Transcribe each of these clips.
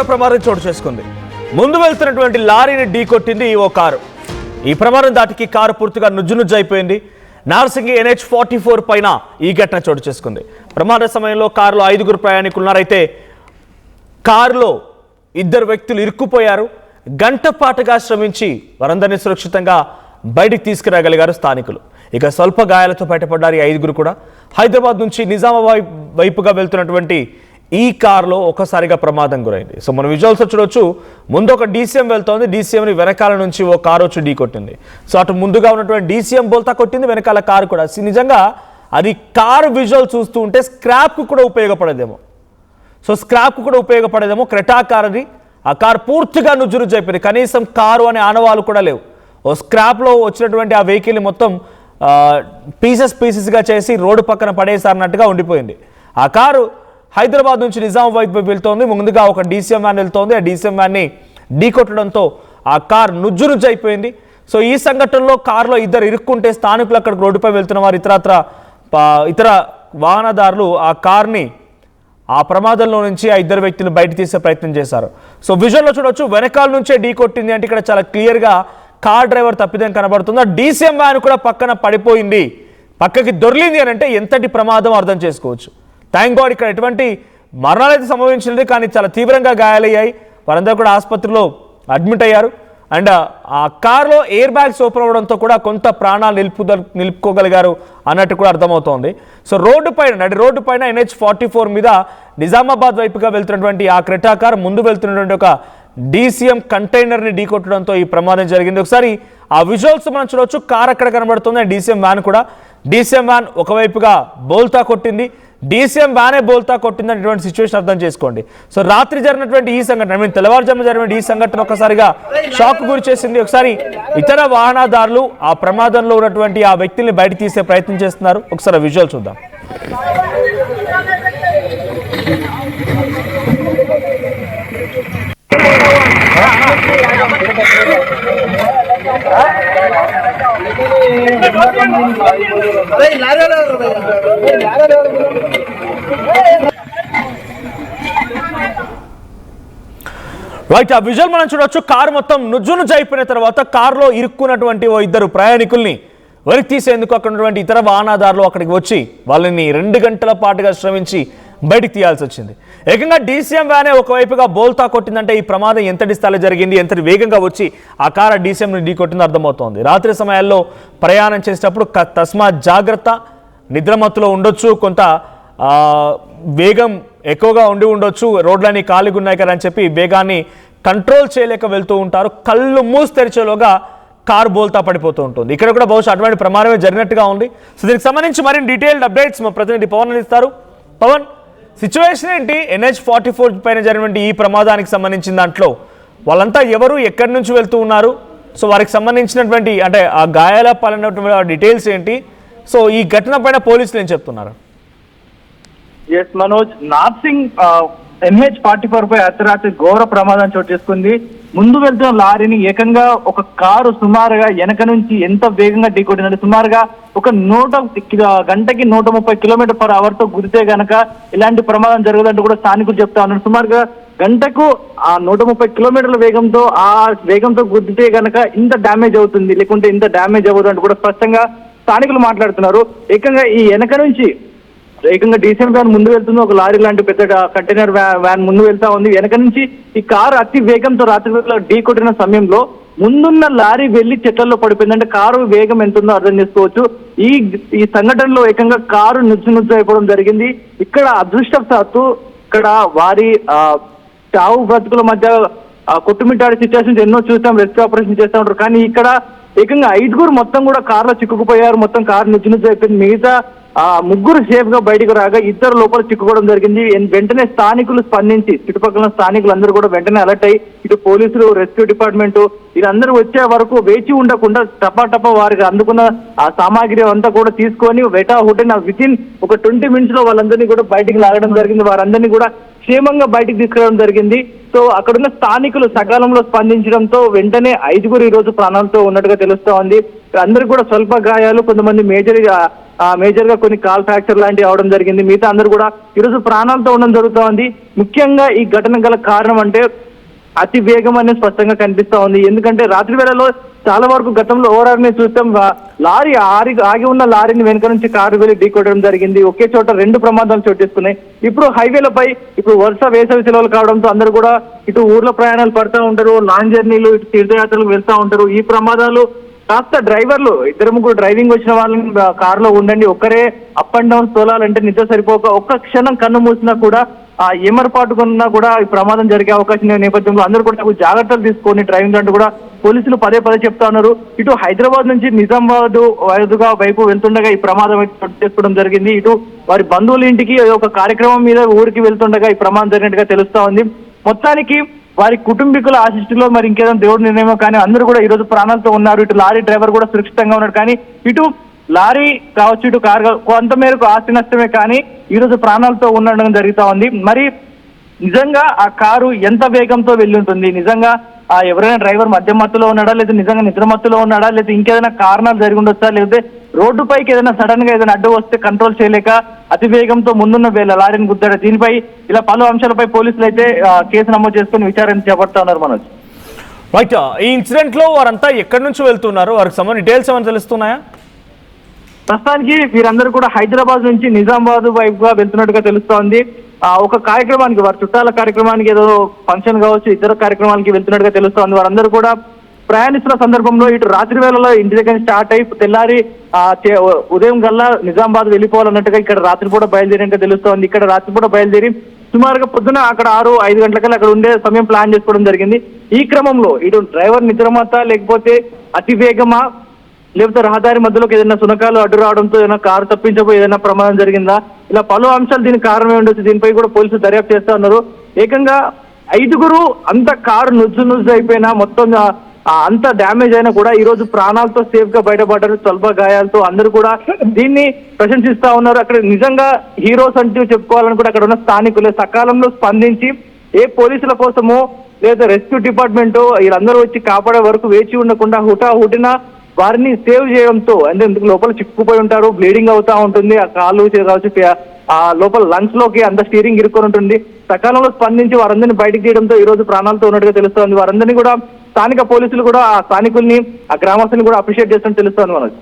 ఘోర ప్రమాదం చోటు చేసుకుంది. ముందు వెళ్తున్నటువంటి లారీని ఢీకొట్టింది ఓ కారు. ఈ ప్రమాదం దాటికి కారు పూర్తిగా నుజ్జునుజ్జు అయిపోయింది. నార్సింగి NH44 పైన ఈ ఘటన చోటు చేసుకుంది. ప్రమాద సమయంలో కారులో 5గురు ప్రయాణికులు ఉన్నారైతే కారులో 2 వ్యక్తులు ఇరుక్కుపోయారు. గంట పాటుగా శ్రమించి వారందరినీ సురక్షితంగా బయటికి తీసుకురాగలిగారు స్థానికులు. ఇక స్వల్ప గాయాలతో బయటపడ్డారు ఈ 5గురు కూడా. హైదరాబాద్ నుంచి నిజామాబాద్ వైపుగా వెళ్తున్నటువంటి ఈ కారులో ఒక్కసారిగా ప్రమాదం గురైంది. సో మనం విజువల్స్ చూడొచ్చు. ముందు ఒక DCM వెళ్తోంది. DCMని వెనకాల నుంచి ఓ కారు వచ్చి ఢీ కొట్టింది. సో అటు ముందుగా ఉన్నటువంటి DCM బోల్తా కొట్టింది, వెనకాల కారు కూడా. నిజంగా అది కారు విజువల్ చూస్తూ ఉంటే స్క్రాప్కు కూడా ఉపయోగపడేదేమో. క్రెటా కార్ అది. ఆ కారు పూర్తిగా నుజ్జునుజ్జు అయిపోయింది. కనీసం కారు అనే ఆనవాళ్ళు కూడా లేవు. ఓ స్క్రాప్లో వచ్చినటువంటి ఆ వెహికల్ని మొత్తం పీసెస్గా చేసి రోడ్డు పక్కన పడేసారన్నట్టుగా ఉండిపోయింది. ఆ కారు హైదరాబాద్ నుంచి నిజామాబాద్ వైపు వెళ్తోంది. ముందుగా ఒక DCM వ్యాన్ వెళ్తోంది. ఆ DCM వ్యాన్ని ఢీకొట్టడంతో ఆ కారు నుజ్జునుజ్జు అయిపోయింది. సో ఈ సంఘటనలో కారులో 2 ఇరుక్కుంటే స్థానికులు అక్కడికి రోడ్డుపై వెళ్తున్న వారు ఇతర వాహనదారులు ఆ కార్ని ఆ ప్రమాదంలో నుంచి ఆ 2 వ్యక్తులు బయట తీసే ప్రయత్నం చేశారు. సో విజువల్లో చూడొచ్చు, వెనకాల నుంచే ఢీ కొట్టింది అంటే ఇక్కడ చాలా క్లియర్గా కార్ డ్రైవర్ తప్పిదం కనబడుతుంది. ఆ DCM వ్యాన్ కూడా పక్కన పడిపోయింది, పక్కకి దొర్లింది అని అంటే ఎంతటి ప్రమాదం అర్థం చేసుకోవచ్చు. థ్యాంక్ గాడ్ ఇక్కడ ఎటువంటి మరణాలు అయితే సంభవించలేదు, కానీ చాలా తీవ్రంగా గాయాలయ్యాయి. వారందరూ కూడా ఆసుపత్రిలో అడ్మిట్ అయ్యారు. అండ్ ఆ కార్లో ఎయిర్ బ్యాగ్స్ ఓపెన్ అవ్వడంతో కూడా కొంత ప్రాణాలు నిలుపుకోగలిగారు అన్నట్టు కూడా అర్థమవుతోంది. సో నడి రోడ్డు పైన NH44 మీద నిజామాబాద్ వైపుగా వెళ్తున్నటువంటి ఆ క్రెటా కార్ ముందు వెళ్తున్నటువంటి ఒక DCM కంటైనర్ని ఢీకొట్టడంతో ఈ ప్రమాదం జరిగింది. ఒకసారి ఆ విజువల్స్ మనం చూడవచ్చు. కార్ అక్కడ కనబడుతుంది, DCM వ్యాన్ కూడా. DCM వ్యాన్ ఒకవైపుగా బోల్తా కొట్టింది, DCM వ్యానే బోల్తా కొట్టింది అనేటువంటి సిచ్యువేషన్ అర్థం చేసుకోండి. సో రాత్రి జరిగినటువంటి ఈ సంఘటన, తెల్లవారుజామున జరిగినటువంటి ఈ సంఘటన ఒకసారిగా షాక్ గురి చేసింది. ఒకసారి ఇతర వాహనదారులు ఆ ప్రమాదంలో ఉన్నటువంటి ఆ వ్యక్తుల్ని బయట తీసే ప్రయత్నం చేస్తున్నారు. ఒకసారి విజువల్ చూద్దాం. రైట్, ఆ విజువల్ మనం చూడొచ్చు. కారు మొత్తం నుజ్జునుజ్జు అయిపోయిన తర్వాత కారులో ఇరుక్కున్నటువంటి ఓ 2 ప్రయాణికుల్ని వెలికి తీసేందుకు అక్కడ ఉన్నటువంటి ఇతర వాహనదారులు అక్కడికి వచ్చి వాళ్ళని 2 గంటల పాటుగా శ్రమించి బయటికి తీయాల్సి వచ్చింది. ఏకంగా DCM వ్యానే ఒకవైపుగా బోల్తా కొట్టిందంటే ఈ ప్రమాదం ఎంతటి స్థాయిలో జరిగింది, ఎంతటి వేగంగా వచ్చి ఆ కారు DCMని ఢీ కొట్టిందో అర్థమవుతోంది. రాత్రి సమయాల్లో ప్రయాణం చేసేటప్పుడు తస్మాత్ జాగ్రత్త. నిద్రమత్తులో ఉండొచ్చు, కొంత వేగం ఎక్కువగా ఉండొచ్చు, రోడ్లన్నీ ఖాళీగా ఉన్నాయి కదా అని చెప్పి వేగాన్ని కంట్రోల్ చేయలేక వెళ్తూ ఉంటారు. కళ్ళు మూసి తెరిచేలోగా కారు బోల్తా పడిపోతూ ఉంటుంది. ఇక్కడ కూడా బహుశా అటువంటి ప్రమాదమే జరిగినట్టుగా ఉంది. సో దీనికి సంబంధించి మరిన్ని డీటెయిల్డ్ అప్డేట్స్ మా ప్రతినిధి పవన్ అందిస్తారు. పవన్, సిచ్యువేషన్ ఏంటి? NH44 పైన జరిగినటువంటి ఈ ప్రమాదానికి సంబంధించిన దాంట్లో వాళ్ళంతా ఎవరు, ఎక్కడి నుంచి వెళ్తూ ఉన్నారు? సో వారికి సంబంధించినటువంటి అంటే ఆ గాయాల పాలైనటువంటి డీటెయిల్స్ ఏంటి? సో ఈ ఘటన పైన పోలీసులు ఏం చెప్తున్నారు? ఎస్ మనోజ్, నార్సింగ్ NH44 పై అర్ధరాత్రి ఘోర ప్రమాదం చోటు చేసుకుంది. ముందు వెళ్తున్న లారీని ఏకంగా ఒక కారు సుమారుగా వెనక నుంచి ఎంత వేగంగా ఢీకొట్టిందంటే సుమారుగా ఒక గంటకి 130 km/h తో గురితే గనక ఇలాంటి ప్రమాదం జరగదంటూ కూడా స్థానికులు చెప్తా ఉన్నారు. సుమారుగా గంటకు ఆ 130 కిలోమీటర్ల వేగంతో గుద్దితే గనక ఇంత డ్యామేజ్ అవుతుంది, లేకుంటే ఇంత డ్యామేజ్ అవ్వదు అంటూ కూడా స్పష్టంగా స్థానికులు మాట్లాడుతున్నారు. ఏకంగా ఈ వెనక నుంచి DCM వ్యాన్ ముందు వెళ్తుంది, ఒక లారీ లాంటి పెద్ద కంటైనర్ వ్యాన్ ముందు వెళ్తా ఉంది. వెనక నుంచి ఈ కారు అతి వేగంతో రాత్రి ఢీ కొట్టిన సమయంలో ముందున్న లారీ వెళ్లి చెట్లలో పడిపోయిందంటే కారు వేగం ఎంత ఉందో అర్థం చేసుకోవచ్చు. ఈ సంఘటనలో ఏకంగా కారు నుజ్జు అయిపోవడం జరిగింది. ఇక్కడ అదృష్టవశాత్తు ఇక్కడ వారి చావు బ్రతుకుల మధ్య కొట్టుమిట్టాడే సిచ్యువేషన్స్ ఎన్నో చూస్తాం, రెస్క్యూ ఆపరేషన్ చేస్తూ ఉంటారు. కానీ ఇక్కడ ఏకంగా 5గురు మొత్తం కూడా కారులో చిక్కుకుపోయారు. మొత్తం కారు నుజ్జు అయిపోయింది. మిగతా 3 సేఫ్ గా బయటకు రాగా 2 లోపల చిక్కుకోవడం జరిగింది. వెంటనే స్థానికులు స్పందించి చుట్టుపక్కల స్థానికులు అందరూ కూడా వెంటనే అలర్ట్ అయ్యి ఇటు పోలీసులు, రెస్క్యూ డిపార్ట్మెంట్ వీరందరూ వచ్చే వరకు వేచి ఉండకుండా టపా వారికి అందుకున్న ఆ సామాగ్రి అంతా కూడా తీసుకొని వితిన్ ఒక 20 minutes లో వాళ్ళందరినీ కూడా బయటికి లాగడం జరిగింది. వారందరినీ కూడా క్షేమంగా బయటికి తీసుకురావడం జరిగింది. సో అక్కడున్న స్థానికులు సకాలంలో స్పందించడంతో వెంటనే 5గురు ఈ రోజు ప్రాణాలతో ఉన్నట్టుగా తెలుస్తా ఉంది. అందరికి కూడా స్వల్ప గాయాలు, కొంతమంది మేజర్ మేజర్ గా కొన్ని కాల్ ఫ్రాక్చర్ లాంటివి అవడం జరిగింది. మిగతా అందరూ కూడా ఈరోజు ప్రాణాలతో ఉండడం జరుగుతూ ఉంది. ముఖ్యంగా ఈ ఘటన గల కారణం అంటే అతి వేగం అనేది స్పష్టంగా కనిపిస్తా ఉంది. ఎందుకంటే రాత్రి వేళలో చాలా వరకు గతంలో ఓవరాల్ చూస్తాం, లారీ ఆగి ఉన్న లారీని వెనుక నుంచి కారు వెళ్ళి ఢీకొట్టడం జరిగింది. ఒకే చోట 2 ప్రమాదాలు చోటు చేసుకున్నాయి. ఇప్పుడు హైవేలపై ఇప్పుడు వరుస వేసవి సెలవులు కావడంతో అందరూ కూడా ఇటు ఊర్లో ప్రయాణాలు పడుతూ ఉంటారు, లాంగ్ జర్నీలు, ఇటు తీర్థయాత్రలకు వెళ్తూ ఉంటారు. ఈ ప్రమాదాలు కాస్త డ్రైవర్లు 2-3 డ్రైవింగ్ వచ్చిన వాళ్ళని కారులో ఉండండి, ఒక్కరే అప్ అండ్ డౌన్ తోలాలంటే నిద్ర సరిపోక ఒక్క క్షణం కన్ను మూసినా కూడా ఏమరపాటుకున్నా కూడా ఈ ప్రమాదం జరిగే అవకాశం ఉన్న నేపథ్యంలో అందరూ కూడా జాగ్రత్తలు తీసుకొని డ్రైవింగ్ అంటూ కూడా పోలీసులు పదే చెప్తా ఉన్నారు. ఇటు హైదరాబాద్ నుంచి నిజామాబాద్ వైపు వెళ్తుండగా ఈ ప్రమాదం చోటు చేసుకోవడం జరిగింది. ఇటు వారి బంధువుల ఇంటికి ఒక కార్యక్రమం మీద ఊరికి వెళ్తుండగా ఈ ప్రమాదం జరిగినట్టుగా తెలుస్తా ఉంది. మొత్తానికి వారి కుటుంబీకుల ఆశిష్టిలో మరి ఇంకేదైనా దేవుడి నిర్ణయమో కానీ అందరూ కూడా ఈ రోజు ప్రాణాలతో ఉన్నారు. ఇటు లారీ డ్రైవర్ కూడా సురక్షితంగా ఉన్నాడు. కానీ ఇటు లారీ కావచ్చు, ఇటు కారు కొంత మేరకు ఆస్తి నష్టమే కానీ ఈ రోజు ప్రాణాలతో ఉండడం జరుగుతూ ఉంది. మరి నిజంగా ఆ కారు ఎంత వేగంతో వెళ్ళి ఉంటుంది, నిజంగా ఎవరైనా డ్రైవర్ మధ్య మత్తులో ఉన్నాడా, లేదా నిజంగా నిద్ర మత్తులో ఉన్నాడా, లేదా ఇంకేదైనా కారణాలు జరిగి ఉండొచ్చా, లేకపోతే రోడ్డు పైకి ఏదైనా సడన్ గా ఏదైనా అడ్డు వస్తే కంట్రోల్ చేయలేక అతి వేగంతో ముందున్న లారీని గుద్దాడు. దీనిపై ఇలా పలు అంశాలపై పోలీసులు అయితే కేసు నమోదు చేసుకుని విచారణ చేపడతా ఉన్నారు. మనోజ్, రైట్, ఈ ఇన్సిడెంట్ లో వారంతా ఎక్కడి నుంచి వెళ్తున్నారు, వారికి సంబంధించిన డీటెయిల్స్ ఏమైనా తెలుస్తున్నాయా? ప్రస్తుతానికి వీరందరూ కూడా హైదరాబాద్ నుంచి నిజామాబాద్ వైపుగా వెళ్తున్నట్టుగా తెలుస్తోంది. ఒక కార్యక్రమానికి, వారి చుట్టాల కార్యక్రమానికి, ఏదో ఫంక్షన్ కావచ్చు, ఇతర కార్యక్రమాలకి వెళ్తున్నట్టుగా తెలుస్తోంది. వారందరూ కూడా ప్రయాణిస్తున్న సందర్భంలో ఇటు రాత్రి వేళలో ఇంటి దగ్గర స్టార్ట్ అయి తెల్లారి ఉదయం గల్లా నిజామాబాద్ వెళ్ళిపోవాలన్నట్టుగా ఇక్కడ రాత్రిపూట బయలుదేరినట్టుగా తెలుస్తోంది. ఇక్కడ రాత్రిపూట బయలుదేరి సుమారుగా పొద్దున అక్కడ 6-5 గంటలకల్లా అక్కడ ఉండే సమయం ప్లాన్ చేసుకోవడం జరిగింది. ఈ క్రమంలో ఇటు డ్రైవర్ నిద్రమత్తా, లేకపోతే అతి వేగమా, లేకపోతే రహదారి మధ్యలోకి ఏదైనా సునకాలు అడ్డు రావడంతో ఏదైనా కారు తప్పించబోయి ఏదైనా ప్రమాదం జరిగిందా, ఇలా పలు అంశాలు దీనికి కారణమే ఉండొచ్చు. దీనిపై కూడా పోలీసులు దర్యాప్తు చేస్తా ఉన్నారు. ఏకంగా 5 అంత కారు నుజ్జు అయిపోయినా, మొత్తం అంత డ్యామేజ్ అయినా కూడా ఈ రోజు ప్రాణాలతో సేఫ్ గా బయటపడ్డారు. స్వల్ప గాయాలతో అందరూ కూడా దీన్ని ప్రశంసిస్తా ఉన్నారు. అక్కడ నిజంగా హీరోస్ అంటూ చెప్పుకోవాలని కూడా అక్కడ ఉన్న స్థానికులు సకాలంలో స్పందించి ఏ పోలీసుల కోసమో లేదా రెస్క్యూ డిపార్ట్మెంట్ వీళ్ళందరూ వచ్చి కాపాడే వరకు వేచి ఉండకుండా హుటాహుటిన వారిని సేవ్ చేయడంతో, అంటే లోపల చిక్కుపోయి ఉంటారు, బ్లీడింగ్ అవుతా ఉంటుంది, ఆ కాళ్ళు కావచ్చు, ఆ లోపల లంగ్స్ లోకి అంత స్టీరింగ్ ఇరుక్కొని ఉంటుంది. సకాలంలో స్పందించి వారందరినీ బయటకు తీయడంతో ఈ రోజు ప్రాణాలతో ఉన్నట్టుగా తెలుస్తోంది. వారందరినీ కూడా స్థానిక పోలీసులు కూడా ఆ స్థానికుల్ని, ఆ గ్రామస్తుని కూడా అప్రిషియేట్ చేస్తున్నట్టు తెలుస్తోంది. Manoj,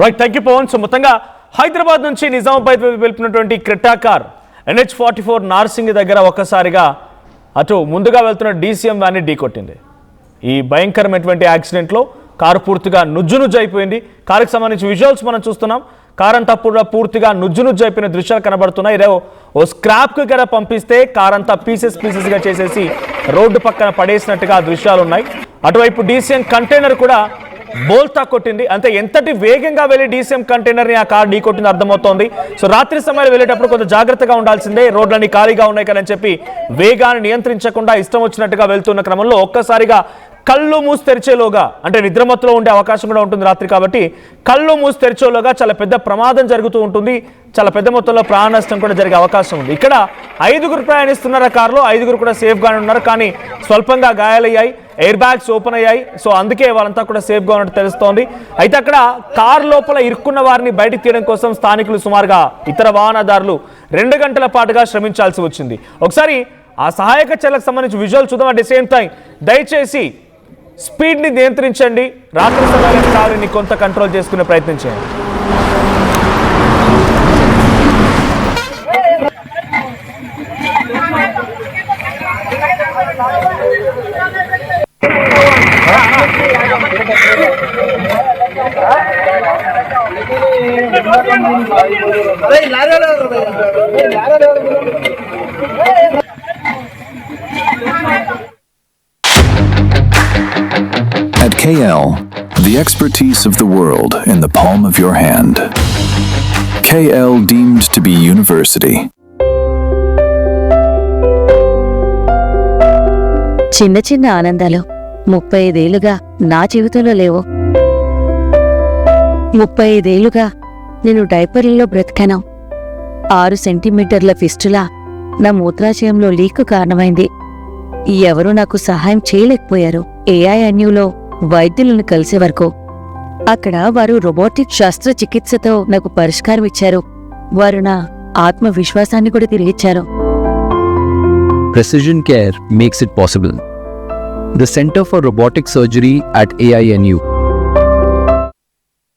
right, thank you Pavan. So మొత్తంగా హైదరాబాద్ నుంచి నిజామాబాద్ వెళ్తున్నటువంటి క్రెటా కార్ NH44 నార్సింగ్ దగ్గర ఒక్కసారిగా అటు ముందుగా వెళ్తున్న DCM వ్యాన్ని ఢీకొట్టింది. ఈ భయంకరమైనటువంటి యాక్సిడెంట్లో కారు పూర్తిగా నుజ్జు అయిపోయింది. కారుకి సంబంధించి విజువల్స్ మనం చూస్తున్నాం. కారు అంతా పూర్తిగా నుజ్జు అయిపోయిన దృశ్యాలు కనబడుతున్నాయి. ఓ స్క్రాప్కి కదా పంపిస్తే కారంతా పీసెస్గా చేసేసి రోడ్డు పక్కన పడేసినట్టుగా దృశ్యాలు ఉన్నాయి. అటువైపు DCM కంటైనర్ కూడా బోల్తా కొట్టింది. అంటే ఎంతటి వేగంగా వెళ్ళి DCM కంటైనర్ని ఆ కారు ఢీ కొట్టింది అర్థమవుతోంది. సో రాత్రి సమయంలో వెళ్ళేటప్పుడు కొంచెం జాగ్రత్తగా ఉండాల్సిందే, రోడ్లన్నీ ఖాళీగా ఉన్నాయి కదని చెప్పి వేగాన్ని నియంత్రించకుండా ఇష్టం వచ్చినట్టుగా వెళ్తున్న క్రమంలో ఒక్కసారిగా కళ్ళు మూసి తెరిచేలోగా, అంటే నిద్రమత్తులో ఉండే అవకాశం కూడా ఉంటుంది రాత్రి కాబట్టి, కళ్ళు మూసి తెరిచేలోగా చాలా పెద్ద ప్రమాదం జరుగుతూ ఉంటుంది. చాలా పెద్ద మొత్తంలో ప్రాణ నష్టం కూడా జరిగే అవకాశం ఉంది. ఇక్కడ 5 ప్రయాణిస్తున్నారు కారులో, 5 కూడా సేఫ్గానే ఉన్నారు. కానీ స్వల్పంగా గాయాలయ్యాయి, ఎయిర్ బ్యాగ్స్ ఓపెన్ అయ్యాయి. సో అందుకే వాళ్ళంతా కూడా సేఫ్గా ఉన్నట్టు తెలుస్తోంది. అయితే అక్కడ కారు లోపల ఇరుక్కున్న వారిని బయటకు తీయడం కోసం స్థానికులు సుమారుగా ఇతర వాహనదారులు 2 గంటల పాటుగా శ్రమించాల్సి వచ్చింది. ఒకసారి ఆ సహాయక చర్యలకు సంబంధించి విజువల్ చూద్దాం. అట్ ది సేమ్ టైం దయచేసి స్పీడ్ని నియంత్రించండి, రాత్రి సమయంలో కారుని కొంత కంట్రోల్ చేసుకునే ప్రయత్నం చేయండి. At KL, the expertise of the world in the palm of your hand. KL deemed to be university. చిన్న చిన్న ఆనందాలు 35 ఏళ్లుగా నా జీవితంలో లేవు. 35 ఏళ్లుగా నేను డైపర్లలో బ్రతికాను. 6 సెంటీమీటర్ల ఫిస్టులా నా మూత్రాశయంలో లీకు కారణమైంది. ఎవరూ నాకు సహాయం చేయలేకపోయారు. AINUలో వైద్యులను కలిసే వరకు అక్కడ వారు రోబోటిక్ శస్త్రచికిత్సతో నాకు పరిష్కారం ఇచ్చారు. వారు నా ఆత్మవిశ్వాసాన్ని కూడా తిరిగిచ్చారు. Precision care makes it possible. The Center for Robotic Surgery at AINU